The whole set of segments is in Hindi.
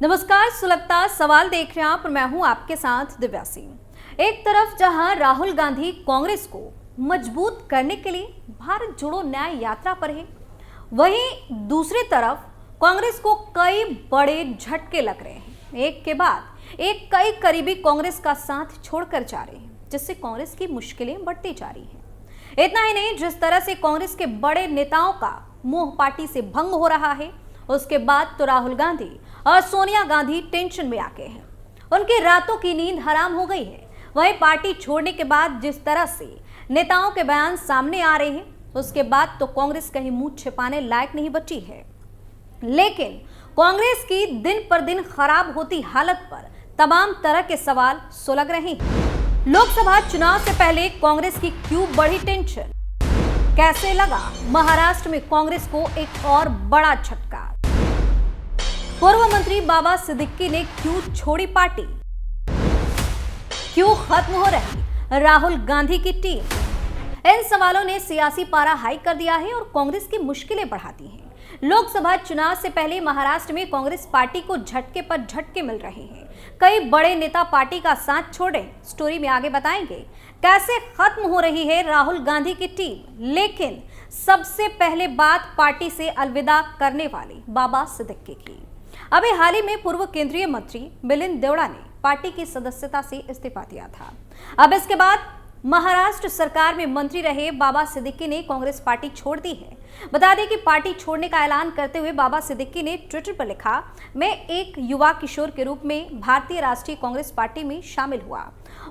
नमस्कार, सुलगता सवाल देख रहे हैं आप और मैं हूं आपके साथ दिव्या सिंह। एक तरफ जहां राहुल गांधी कांग्रेस को मजबूत करने के लिए भारत जोड़ो न्याय यात्रा पर है, वहीं दूसरी तरफ कांग्रेस को कई बड़े झटके लग रहे हैं। एक के बाद एक कई करीबी कांग्रेस का साथ छोड़कर जा रहे हैं, जिससे कांग्रेस की मुश्किलें बढ़ती जा रही हैं। इतना ही नहीं, जिस तरह से कांग्रेस के बड़े नेताओं का मोह पार्टी से भंग हो रहा है, उसके बाद तो राहुल गांधी और सोनिया गांधी टेंशन में आ गए हैं। उनकी रातों की नींद हराम हो गई है। वहीं पार्टी छोड़ने के बाद जिस तरह से नेताओं के बयान सामने आ रहे हैं, उसके बाद तो कांग्रेस कहीं मुंह छिपाने लायक नहीं बची है। लेकिन कांग्रेस की दिन पर दिन खराब होती हालत पर तमाम तरह के सवाल सुलग रहे हैं। लोकसभा चुनाव से पहले कांग्रेस की क्यों बढ़ी टेंशन? कैसे लगा महाराष्ट्र में कांग्रेस को एक और बड़ा झटका? पूर्व मंत्री बाबा सिद्दीकी ने क्यों छोड़ी पार्टी? क्यों खत्म हो रही राहुल गांधी की टीम? इन सवालों ने सियासी पारा हाई कर दिया है और कांग्रेस की मुश्किलें बढ़ा दी हैं। लोकसभा चुनाव से पहले महाराष्ट्र में कांग्रेस पार्टी को झटके पर झटके मिल रहे हैं। कई बड़े नेता पार्टी का साथ छोड़े। स्टोरी में आगे बताएंगे कैसे खत्म हो रही है राहुल गांधी की टीम। लेकिन सबसे पहले बात पार्टी से अलविदा करने वाले बाबा सिद्दीकी की। अभी हाल ही में पूर्व केंद्रीय मंत्री मिलिंद देवड़ा ने पार्टी की सदस्यता से इस्तीफा दिया था। अब इसके बाद महाराष्ट्र सरकार में मंत्री रहे बाबा सिद्दीकी ने कांग्रेस पार्टी छोड़ दी है। बता दें कि पार्टी छोड़ने का ऐलान करते हुए बाबा सिद्दीकी ने ट्विटर पर लिखा, मैं एक युवा किशोर के रूप में भारतीय राष्ट्रीय कांग्रेस पार्टी में शामिल हुआ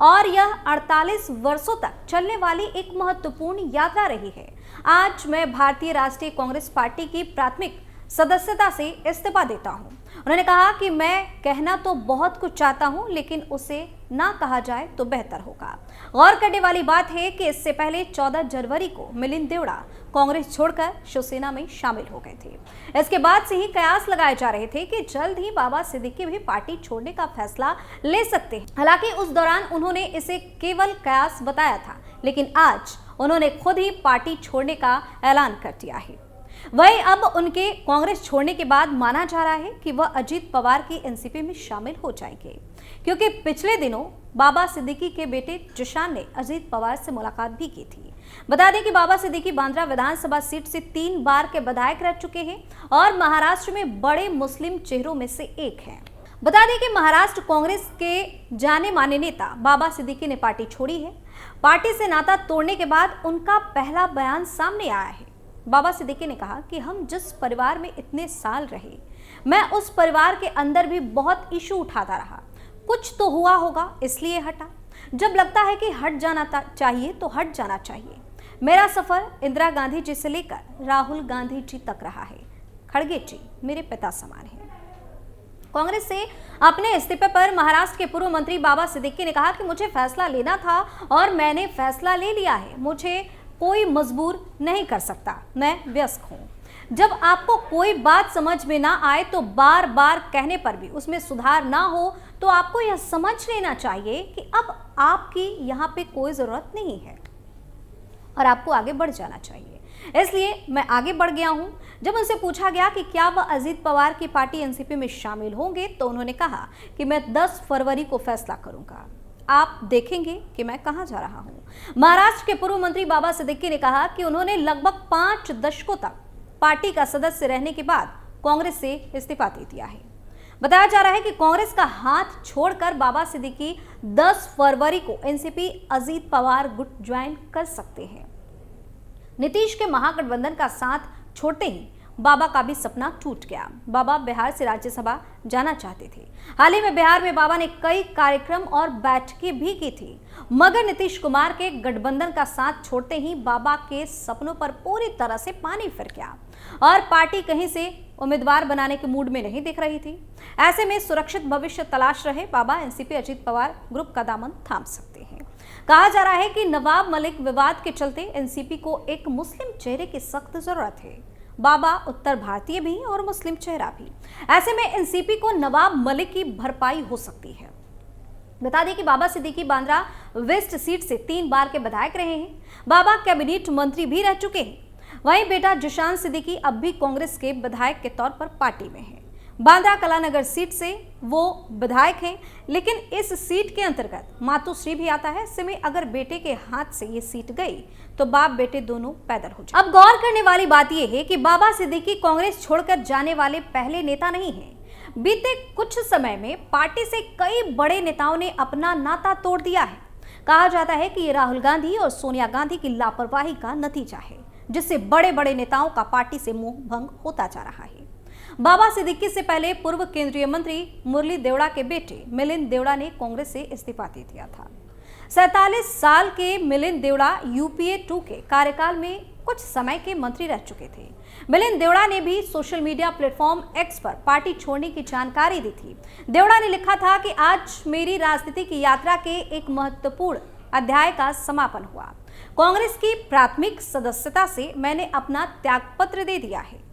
और यह 48 वर्षों तक चलने वाली एक महत्वपूर्ण यात्रा रही है। आज मैं भारतीय राष्ट्रीय कांग्रेस पार्टी की प्राथमिक सदस्यता से इस्तीफा देता हूं। उन्होंने कहा कि मैं कहना तो बहुत कुछ चाहता हूं, लेकिन उसे ना कहा जाए तो बेहतर होगा। गौर करने वाली बात है कि इससे पहले 14 जनवरी को मिलिंद देवड़ा कांग्रेस छोड़कर शिवसेना में शामिल हो गए थे। इसके बाद से ही कयास लगाए जा रहे थे कि जल्द ही बाबा सिद्दीकी भी पार्टी छोड़ने का फैसला ले सकते हैं। हालांकि उस दौरान उन्होंने इसे केवल कयास बताया था, लेकिन आज उन्होंने खुद ही पार्टी छोड़ने का ऐलान कर दिया है। वहीं अब उनके कांग्रेस छोड़ने के बाद माना जा रहा है कि वह अजीत पवार की एनसीपी में शामिल हो जाएंगे, क्योंकि पिछले दिनों बाबा सिद्दीकी के बेटे जिशान ने अजीत पवार से मुलाकात भी की थी। बता दें कि बाबा सिद्दीकी बांद्रा विधानसभा सीट से 3 बार के विधायक रह चुके हैं और महाराष्ट्र में बड़े मुस्लिम चेहरों में से एक हैं। बता दें कि महाराष्ट्र कांग्रेस के जाने माने नेता बाबा सिद्दीकी ने पार्टी छोड़ी है। पार्टी से नाता तोड़ने के बाद उनका पहला बयान सामने आया है। बाबा सिद्दीकी ने कहा कि हम जिस परिवार में इतने साल रहे, मैं उस परिवार के अंदर भी बहुत इशू उठाता रहा। कुछ तो हुआ होगा इसलिए हटा। जब लगता है कि हट जाना चाहिए तो हट जाना चाहिए। मेरा सफर इंदिरा गांधी जी से लेकर राहुल गांधी जी तक रहा है। खड़गे जी मेरे पिता समान हैं। कांग्रेस से अपने इस्तीफे पर महाराष्ट्र के पूर्व मंत्री बाबा सिद्दीकी ने कहा कि मुझे फैसला लेना था और मैंने फैसला ले लिया है। मुझे कोई मजबूर नहीं कर सकता। मैं वयस्क हूं। जब आपको कोई बात समझ में ना आए तो बार बार कहने पर भी उसमें सुधार ना हो तो आपको यह समझ लेना चाहिए कि अब आपकी यहाँ पे कोई जरूरत नहीं है और आपको आगे बढ़ जाना चाहिए। इसलिए मैं आगे बढ़ गया हूं। जब उनसे पूछा गया कि क्या वह अजीत पवार की पार्टी एनसीपी में शामिल होंगे, तो उन्होंने कहा कि मैं 10 फरवरी को फैसला करूंगा। आप देखेंगे कि मैं कहां जा रहा हूं। महाराष्ट्र के पूर्व मंत्री बाबा सिद्दीकी ने कहा कि उन्होंने लगभग 5 दशकों तक पार्टी का सदस्य रहने के बाद कांग्रेस से इस्तीफा दे दिया है। बताया जा रहा है कि कांग्रेस का हाथ छोड़कर बाबा सिद्दीकी 10 फरवरी को एनसीपी अजीत पवार गुट ज्वाइन कर सकते हैं। नीतीश के महागठबंधन का साथ छोड़ते ही बाबा का भी सपना टूट गया। बाबा बिहार से राज्यसभा जाना चाहते थे। हाल ही में बिहार में बाबा ने कई कार्यक्रम और बैठकें भी की थी, मगर नीतीश कुमार के गठबंधन का साथ छोड़ते ही बाबा के सपनों पर पूरी तरह से पानी फिर गया और पार्टी कहीं से उम्मीदवार बनाने के मूड में नहीं दिख रही थी। ऐसे में सुरक्षित भविष्य तलाश रहे बाबा एनसीपी अजीत पवार ग्रुप का दामन थाम सकते हैं। कहा जा रहा है कि नवाब मलिक विवाद के चलते एनसीपी को एक मुस्लिम चेहरे की सख्त जरूरत है। बाबा उत्तर भारतीय भी और मुस्लिम चेहरा भी। ऐसे में एनसीपी को नवाब मलिक की भरपाई हो सकती है। बता दें कि बाबा सिद्दीकी बांद्रा वेस्ट सीट से 3 बार के विधायक रहे हैं। बाबा कैबिनेट मंत्री भी रह चुके हैं। वहीं बेटा जिशान सिद्दीकी अब भी कांग्रेस के विधायक के तौर पर पार्टी में है। बांद्रा कलानगर सीट से वो विधायक हैं, लेकिन इस सीट के अंतर्गत मातुश्री भी आता है। ऐसे में अगर बेटे के हाथ से ये सीट गई तो बाप बेटे दोनों पैदल हो जाए। अब गौर करने वाली बात यह है कि बाबा सिद्दीकी कांग्रेस छोड़कर जाने वाले पहले नेता नहीं हैं। बीते कुछ समय में पार्टी से कई बड़े नेताओं ने अपना नाता तोड़ दिया है। कहा जाता है कि ये राहुल गांधी और सोनिया गांधी की लापरवाही का नतीजा है, जिससे बड़े बड़े नेताओं का पार्टी से मोह भंग होता जा रहा है। बाबा सिद्दीकी से पहले पूर्व केंद्रीय मंत्री मुरली देवड़ा के बेटे मिलिंद देवड़ा ने कांग्रेस से इस्तीफा दे दिया था। 47 साल के मिलिंद देवड़ा यूपीए 2 के कार्यकाल में कुछ समय के मंत्री रह चुके थे। मिलिंद देवड़ा ने भी सोशल मीडिया प्लेटफॉर्म एक्स पर पार्टी छोड़ने की जानकारी दी थी। देवड़ा ने लिखा था कि आज मेरी राजनीति की यात्रा के एक महत्वपूर्ण अध्याय का समापन हुआ। कांग्रेस की प्राथमिक सदस्यता से मैंने अपना त्यागपत्र दे दिया है।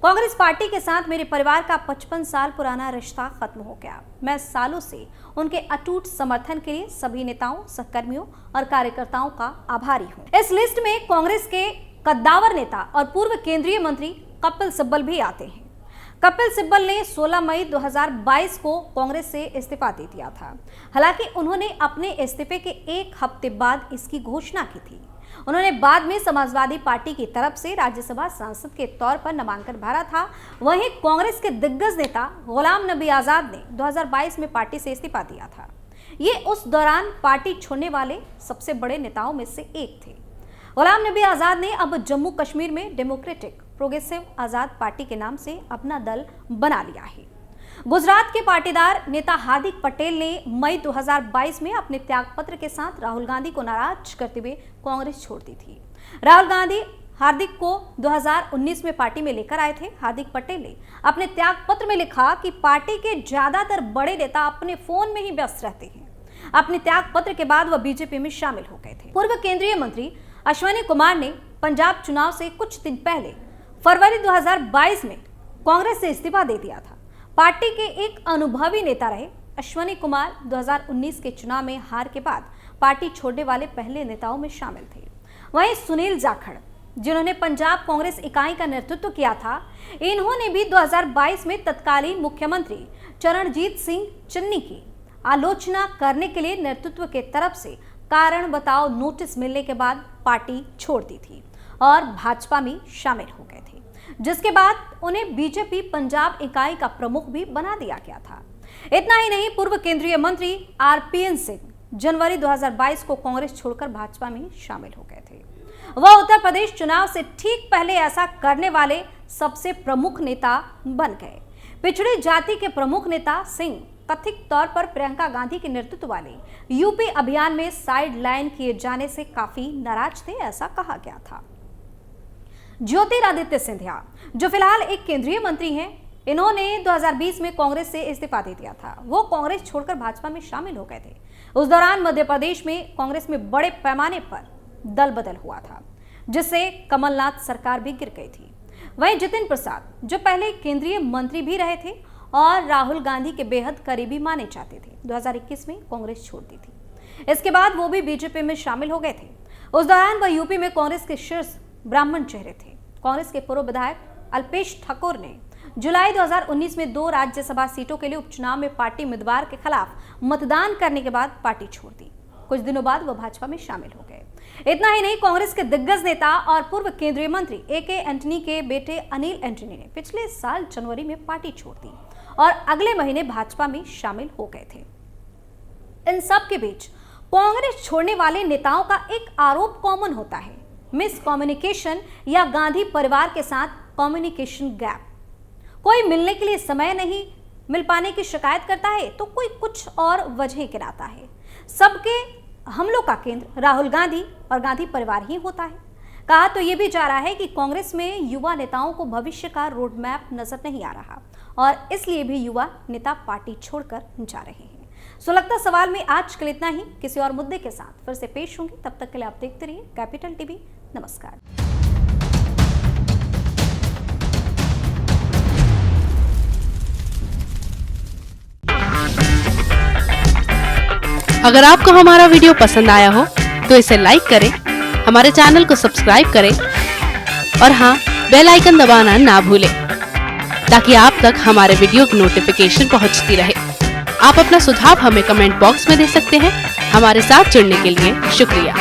कांग्रेस पार्टी के साथ मेरे परिवार का 55 साल पुराना रिश्ता खत्म हो गया। मैं सालों से उनके अटूट समर्थन के लिए सभी नेताओं, सहकर्मियों और कार्यकर्ताओं का आभारी हूं। इस लिस्ट में कांग्रेस के कद्दावर नेता और पूर्व केंद्रीय मंत्री कपिल सिब्बल भी आते हैं। कपिल सिब्बल ने 16 मई 2022 को कांग्रेस से इस्तीफा दे दिया था। हालांकि उन्होंने अपने इस्तीफे के एक हफ्ते बाद इसकी घोषणा की थी। उन्होंने बाद में समाजवादी पार्टी की तरफ से राज्यसभा सांसद के तौर पर नामांकन भरा था। वहीं कांग्रेस के दिग्गज नेता गुलाम नबी आजाद ने 2022 में पार्टी से इस्तीफा दिया था। ये उस दौरान पार्टी छोड़ने वाले सबसे बड़े नेताओं में से एक थे। गुलाम नबी आजाद ने अब जम्मू कश्मीर में डेमोक्रेटिक प्रोग्रेसिव आजाद पार्टी के नाम से अपना दल बना लिया है। गुजरात के पाटीदार नेता हार्दिक पटेल ने मई 2022 में अपने त्यागपत्र के साथ राहुल गांधी को नाराज करते हुए कांग्रेस छोड़ दी थी। राहुल गांधी हार्दिक को 2019 में पार्टी में लेकर आए थे। हार्दिक पटेल ने अपने त्यागपत्र में लिखा कि पार्टी के ज्यादातर बड़े नेता अपने फोन में ही व्यस्त रहते हैं। अपने त्यागपत्र के बाद वह बीजेपी में शामिल हो गए थे। पूर्व केंद्रीय मंत्री अश्विनी कुमार ने पंजाब चुनाव से कुछ दिन पहले फरवरी 2022 में कांग्रेस से इस्तीफा दे दिया था। पार्टी के एक अनुभवी नेता रहे अश्विनी कुमार 2019 के चुनाव में हार के बाद पार्टी छोड़ने वाले पहले नेताओं में शामिल थे। वहीं सुनील जाखड़, जिन्होंने पंजाब कांग्रेस इकाई का नेतृत्व किया था, इन्होंने भी 2022 में तत्कालीन मुख्यमंत्री चरणजीत सिंह चन्नी की आलोचना करने के लिए नेतृत्व के तरफ से कारण बताओ नोटिस मिलने के बाद पार्टी छोड़ दी थी और भाजपा में शामिल हो गए थे, जिसके बाद उन्हें बीजेपी पंजाब इकाई का प्रमुख भी बना दिया गया था। इतना ही नहीं, पूर्व केंद्रीय मंत्री आरपीएन सिंह जनवरी 2022 को कांग्रेस छोड़कर भाजपा में शामिल हो गए थे। वह उत्तर प्रदेश चुनाव से ठीक पहले ऐसा करने वाले सबसे प्रमुख नेता बन गए। पिछड़ी जाति के प्रमुख नेता सिंह कथित तौर पर प्रियंका गांधी के नेतृत्व वाले यूपी अभियान में साइड लाइन किए जाने से काफी नाराज थे, ऐसा कहा गया था। ज्योतिरादित्य सिंधिया, जो फिलहाल एक केंद्रीय मंत्री हैं, इन्होंने 2020 में कांग्रेस से इस्तीफा दे दिया था। वो कांग्रेस छोड़कर भाजपा में शामिल हो गए थे। उस दौरान मध्य प्रदेश में कांग्रेस में बड़े पैमाने पर दल बदल हुआ था, जिससे कमलनाथ सरकार भी गिर गई थी। वहीं जितिन प्रसाद, जो पहले केंद्रीय मंत्री भी रहे थे और राहुल गांधी के बेहद करीबी माने जाते थे, 2021 में कांग्रेस छोड़ दी थी। इसके बाद वो भी बीजेपी में शामिल हो गए थे। उस दौरान वह यूपी में कांग्रेस के शीर्ष ब्राह्मण चेहरे थे। कांग्रेस के पूर्व विधायक अल्पेश ठाकुर ने जुलाई 2019 में 2 राज्यसभा सीटों के लिए उपचुनाव में पार्टी उम्मीदवार के खिलाफ मतदान करने के बाद पार्टी छोड़ दी। कुछ दिनों बाद वह भाजपा में शामिल हो गए। इतना ही नहीं, कांग्रेस के दिग्गज नेता और पूर्व केंद्रीय मंत्री एके एंटनी के बेटे अनिल एंटनी ने पिछले साल जनवरी में पार्टी छोड़ दी और अगले महीने भाजपा में शामिल हो गए थे। इन सब के बीच कांग्रेस छोड़ने वाले नेताओं का एक आरोप कॉमन होता है, मिस कम्युनिकेशन या गांधी परिवार के साथ कम्युनिकेशन गैप। कोई मिलने के लिए समय नहीं मिल पाने की शिकायत करता है तो कोई कुछ और वजह गिनाता है। सबके हमलों का केंद्र राहुल गांधी और गांधी परिवार ही होता है। कहा तो ये भी जा रहा है कि कांग्रेस में युवा नेताओं को भविष्य का रोड मैप नजर नहीं आ रहा और इसलिए भी युवा नेता पार्टी छोड़कर जा रहे हैं। सो लगता सवाल में आज के लिए इतना ही। किसी और मुद्दे के साथ फिर से पेश होंगे, तब तक के लिए आप देखते रहिए कैपिटल टीवी। नमस्कार। अगर आपको हमारा वीडियो पसंद आया हो तो इसे लाइक करें, हमारे चैनल को सब्सक्राइब करें और हाँ, बेल आइकन दबाना ना भूलें ताकि आप तक हमारे वीडियो की नोटिफिकेशन पहुंचती रहे। आप अपना सुझाव हमें कमेंट बॉक्स में दे सकते हैं। हमारे साथ जुड़ने के लिए शुक्रिया।